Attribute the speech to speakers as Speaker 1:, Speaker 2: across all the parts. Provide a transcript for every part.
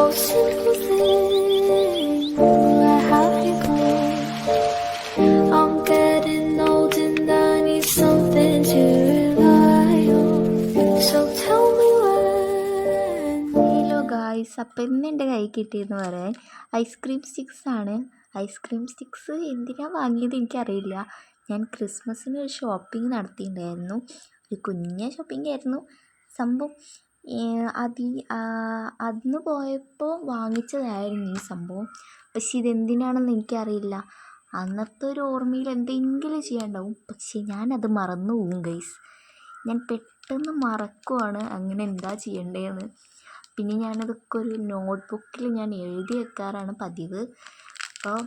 Speaker 1: Oh, simple thing, where have you gone? I'm getting old and I need something to rely on. So tell me when.
Speaker 2: Hello guys, അപ്പം ഇന്ന് എൻ്റെ കൈ കിട്ടിയെന്ന് പറയാൻ ice cream sticks ആണ്. Ice cream sticks എന്തിനാണ് വാങ്ങിയത് എനിക്കറിയില്ല. ഞാൻ ക്രിസ്മസിന് ഒരു ഷോപ്പിംഗ് നടത്തിയിട്ടുണ്ടായിരുന്നു. ഒരു കുഞ്ഞ ഷോപ്പിംഗ് ആയിരുന്നു സംഭവം. അന്ന് പോയപ്പോൾ വാങ്ങിച്ചതായിരുന്നു ഈ സംഭവം. പക്ഷെ ഇതെന്തിനാണെന്ന് എനിക്കറിയില്ല. അന്നത്തെ ഒരു ഓർമ്മയിൽ എന്തെങ്കിലും ചെയ്യാനുണ്ടാവും, പക്ഷേ ഞാനത് മറന്നു പോകും ഗൈസ്. ഞാൻ പെട്ടെന്ന് മറക്കുവാണ് അങ്ങനെ എന്താ ചെയ്യേണ്ടതെന്ന്. പിന്നെ ഞാനതൊക്കെ ഒരു നോട്ട്ബുക്കിൽ ഞാൻ എഴുതി വെക്കാറാണ് പതിവ്. അപ്പോൾ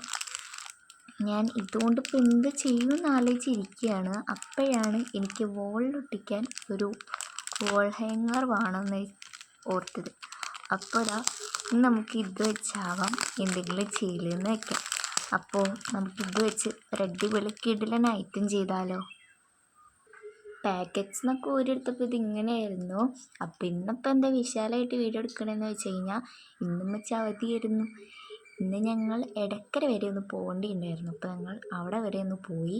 Speaker 2: ഞാൻ ഇതുകൊണ്ട് ഇപ്പോൾ എന്ത് ചെയ്യുമെന്ന് ആലോചിച്ചിരിക്കുകയാണ്. അപ്പോഴാണ് എനിക്ക് വോളിലൊട്ടിക്കാൻ ഒരു വോൾ ഹാങ്ങർ വേണമെന്ന് ഓർത്തത്. അപ്പോൾ നമുക്ക് ഇത് വെച്ചാവാം എന്തെങ്കിലും ചെയ്യലെന്ന് വെക്കാം. അപ്പോൾ നമുക്കിത് വെച്ച് ഒരു അടിപൊളി കിടിലൻ ഐറ്റം ചെയ്താലോ. പാക്കറ്റ്സിനൊക്കെ ഓരെടുത്തപ്പോൾ ഇതിങ്ങനെയായിരുന്നു. അപ്പോൾ ഇന്നിപ്പോൾ എന്താ വിശാലമായിട്ട് വീഡിയോ എടുക്കണമെന്ന് വെച്ച് കഴിഞ്ഞാൽ ഇന്നും വെച്ച് അവധിയായിരുന്നു. ഇന്ന് ഞങ്ങൾ എടക്കര വരെ ഒന്ന് പോകേണ്ടിയിട്ടുണ്ടായിരുന്നു. അപ്പോൾ ഞങ്ങൾ അവിടെ വരെ ഒന്ന് പോയി.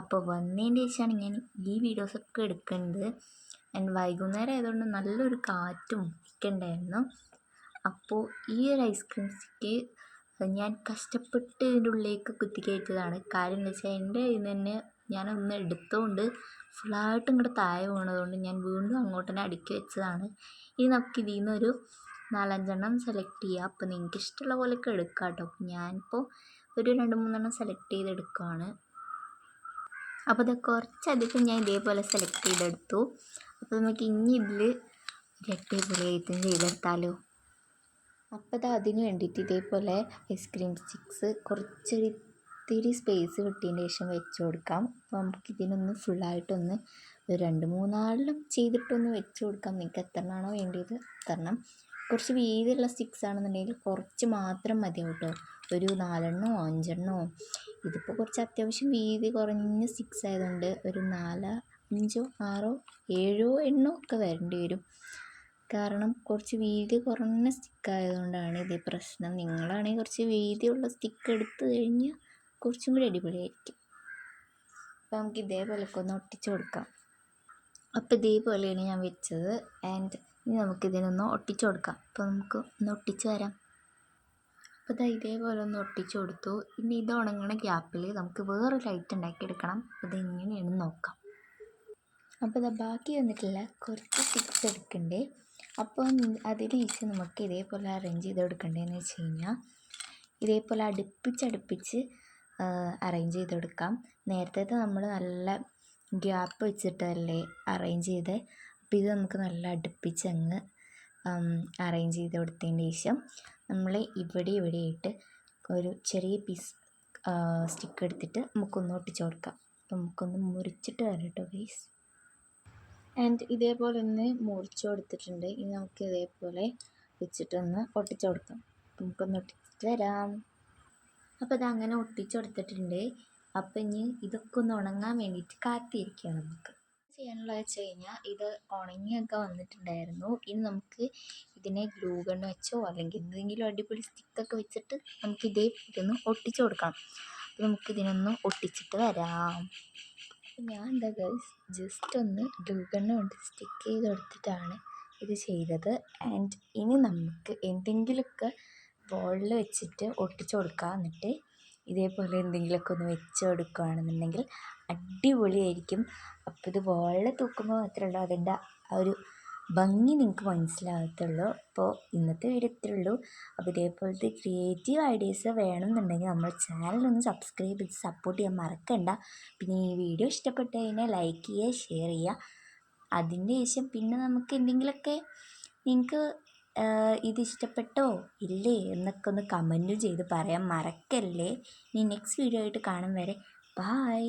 Speaker 2: അപ്പോൾ വന്നതിന് ശേഷമാണ് ഞാൻ ഈ വീഡിയോസൊക്കെ എടുക്കുന്നത്. വൈകുന്നേരം ആയതുകൊണ്ട് നല്ലൊരു കാറ്റും ഒക്കെ ഉണ്ടായിരുന്നു. അപ്പോൾ ഈ ഒരു ഐസ്ക്രീം സ്റ്റിക്ക് ഞാൻ കഷ്ടപ്പെട്ട് ഇതിൻ്റെ ഉള്ളിലേക്ക് കുത്തിക്കയറ്റതാണ്. കാര്യം എന്താ വെച്ചാൽ എൻ്റെ കയ്യിൽ നിന്ന് തന്നെ ഞാനൊന്ന് എടുത്തുകൊണ്ട് ഫുള്ളായിട്ട് ഇങ്ങോട്ട് താഴെ വീണതുകൊണ്ട് ഞാൻ വീണ്ടും അങ്ങോട്ട് തന്നെ അടുക്കി വെച്ചതാണ്. ഇനി നമുക്ക് ഇതിൽ നിന്നൊരു 4-5 സെലക്ട് ചെയ്യുക. അപ്പോൾ നിങ്ങൾക്ക് ഇഷ്ടമുള്ള പോലെയൊക്കെ എടുക്കാം കേട്ടോ. ഞാനിപ്പോൾ ഒരു 2-3 സെലക്ട് ചെയ്തെടുക്കുകയാണ്. അപ്പോൾ ഇത് കുറച്ചധികം ഞാൻ ഇതേപോലെ സെലക്ട് ചെയ്തെടുത്തു. അപ്പോൾ നമുക്ക് ഇനി ഇതിൽ അടിപൊളി ഐറ്റം ചെയ്തെടുത്താലോ. അപ്പോൾ അതിന് വേണ്ടിയിട്ട് ഇതേപോലെ ഐസ്ക്രീം സ്റ്റിക്സ് ഇത്തിരി സ്പേസ് കിട്ടിയതിന് ശേഷം വെച്ച് കൊടുക്കാം. അപ്പോൾ നമുക്കിതിനൊന്ന് ഫുള്ളായിട്ടൊന്ന് ഒരു 2-3 ചെയ്തിട്ടൊന്ന് വെച്ച് കൊടുക്കാം. നിങ്ങൾക്ക് എത്രണ്ണാണോ വേണ്ടത് അത്രണ്ണം. കുറച്ച് വീതിയുള്ള സ്റ്റിക്സ് ആണെന്നുണ്ടെങ്കിൽ കുറച്ച് മാത്രം മതി കേട്ടോ. ഒരു 4-5. ഇതിപ്പോൾ കുറച്ച് അത്യാവശ്യം വീതി കുറഞ്ഞ സ്റ്റിക്സ് ആയതുകൊണ്ട് ഒരു 4-5-6-7 ഒക്കെ വരേണ്ടി വരും. കാരണം കുറച്ച് വീതി കുറഞ്ഞ സ്റ്റിക്കായതുകൊണ്ടാണ് ഇതേ പ്രശ്നം. നിങ്ങളാണെങ്കിൽ കുറച്ച് വീതിയുള്ള സ്റ്റിക്ക് എടുത്തു കഴിഞ്ഞാൽ കുറച്ചും കൂടി അടിപൊളിയായിരിക്കും. അപ്പോൾ നമുക്ക് ഇതേപോലെയൊക്കെ ഒന്ന് ഒട്ടിച്ച് കൊടുക്കാം. അപ്പോൾ ഇതേപോലെയാണ് ഞാൻ വെച്ചത്. ഇനി നമുക്കിതിനൊന്ന് ഒട്ടിച്ച് കൊടുക്കാം. അപ്പോൾ നമുക്ക് ഒന്ന് ഒട്ടിച്ച് വരാം. അപ്പോൾ ഇതേപോലെ ഒന്ന് ഒട്ടിച്ച് കൊടുത്തു. ഇനി ഇത് ഉണങ്ങണ ഗ്യാപ്പിൽ നമുക്ക് വേറൊരു ലൈറ്റ് ഉണ്ടാക്കിയെടുക്കണം. അപ്പോൾ ഇതെങ്ങനെയാണെന്ന് നോക്കാം. അപ്പോൾ ബാക്കി വന്നിട്ടില്ല കുറച്ച് സ്റ്റിക്സ് എടുക്കണ്ടേ. അപ്പോൾ അതിന് ശേഷം നമുക്ക് ഇതേപോലെ അറേഞ്ച് ചെയ്ത് കൊടുക്കേണ്ടതെന്ന് വെച്ച് കഴിഞ്ഞാൽ ഇതേപോലെ അടുപ്പിച്ച് അറേഞ്ച് ചെയ്ത് കൊടുക്കാം. നേരത്തെ നമ്മൾ നല്ല ഗ്യാപ്പ് വെച്ചിട്ടല്ലേ അറേഞ്ച് ചെയ്ത്. അപ്പോൾ ഇത് നമുക്ക് നല്ല അടുപ്പിച്ചങ്ങ് അറേഞ്ച് ചെയ്ത് കൊടുത്തതിന് ശേഷം നമ്മൾ ഇവിടെയായിട്ട് ഒരു ചെറിയ പീസ് സ്റ്റിക്ക് എടുത്തിട്ട് നമുക്കൊന്ന് ഒട്ടിച്ച് കൊടുക്കാം. അപ്പോൾ നമുക്കൊന്ന് മുറിച്ചിട്ട് വരാം കേട്ടോ ഗൈസ്. ഇതേപോലെ ഒന്ന് മുറിച്ച് കൊടുത്തിട്ടുണ്ട്. ഇനി നമുക്ക് ഇതേപോലെ വെച്ചിട്ടൊന്ന് ഒട്ടിച്ച് കൊടുക്കാം. അപ്പോൾ നമുക്കൊന്ന് ഒട്ടിച്ചിട്ട് വരാം. അപ്പോൾ അങ്ങനെ ഒട്ടിച്ച് കൊടുത്തിട്ടുണ്ട്. അപ്പോൾ ഇനി ഇതൊക്കെ ഒന്ന് ഉണങ്ങാൻ വേണ്ടിയിട്ട് കാത്തിരിക്കുകയാണ്. നമുക്ക് ചെയ്യാനുള്ളത് വെച്ച് കഴിഞ്ഞാൽ ഇത് ഉണങ്ങിയൊക്കെ വന്നിട്ടുണ്ടായിരുന്നു. ഇനി നമുക്ക് ഇതിനെ ഗ്ലൂ ഗൺ വെച്ചോ അല്ലെങ്കിൽ എന്തെങ്കിലും അടിപൊളി സ്റ്റിക്കൊക്കെ വെച്ചിട്ട് നമുക്ക് ഇതൊന്ന് ഒട്ടിച്ച് കൊടുക്കണം. അപ്പോൾ നമുക്കിതിനൊന്ന് ഒട്ടിച്ചിട്ട് വരാം. ഞാൻ എന്താ ഗൈസ് ജസ്റ്റ് ഒന്ന് ഗ്ലൂ ഗണ്ണ് കൊണ്ട് സ്റ്റിക്ക് ചെയ്ത് കൊടുത്തിട്ടാണ് ഇത് ചെയ്തത്. ഇനി നമുക്ക് എന്തെങ്കിലുമൊക്കെ വോളിൽ വെച്ചിട്ട് ഒട്ടിച്ച് കൊടുക്കുക. എന്നിട്ട് ഇതേപോലെ എന്തെങ്കിലുമൊക്കെ ഒന്ന് വെച്ച് കൊടുക്കുകയാണെന്നുണ്ടെങ്കിൽ അടിപൊളിയായിരിക്കും. അപ്പോൾ ഇത് വോളിൽ തൂക്കുമ്പോൾ മാത്രമല്ല അതിൻ്റെ ആ ഒരു ഭംഗി നിങ്ങൾക്ക് മനസ്സിലാകത്തുള്ളൂ. അപ്പോൾ ഇന്നത്തെ വീഡിയോ ഇത്രേ ഉള്ളൂ. അപ്പോൾ ഇതേപോലത്തെ ക്രിയേറ്റീവ് ഐഡിയാസ് വേണമെന്നുണ്ടെങ്കിൽ നമ്മൾ ചാനലൊന്ന് സബ്സ്ക്രൈബ് ചെയ്ത് സപ്പോർട്ട് ചെയ്യാൻ മറക്കണ്ട. പിന്നെ ഈ വീഡിയോ ഇഷ്ടപ്പെട്ട് കഴിഞ്ഞാൽ ലൈക്ക് ചെയ്യുക, ഷെയർ ചെയ്യുക. അതിൻ്റെ ശേഷം പിന്നെ നമുക്ക് എന്തെങ്കിലുമൊക്കെ നിങ്ങൾക്ക് ഇത് ഇഷ്ടപ്പെട്ടോ ഇല്ലേ എന്നൊക്കെ ഒന്ന് കമൻറ്റ് ചെയ്ത് പറയാൻ മറക്കല്ലേ. ഇനി നെക്സ്റ്റ് വീഡിയോ ആയിട്ട് കാണും വരെ ബായ്.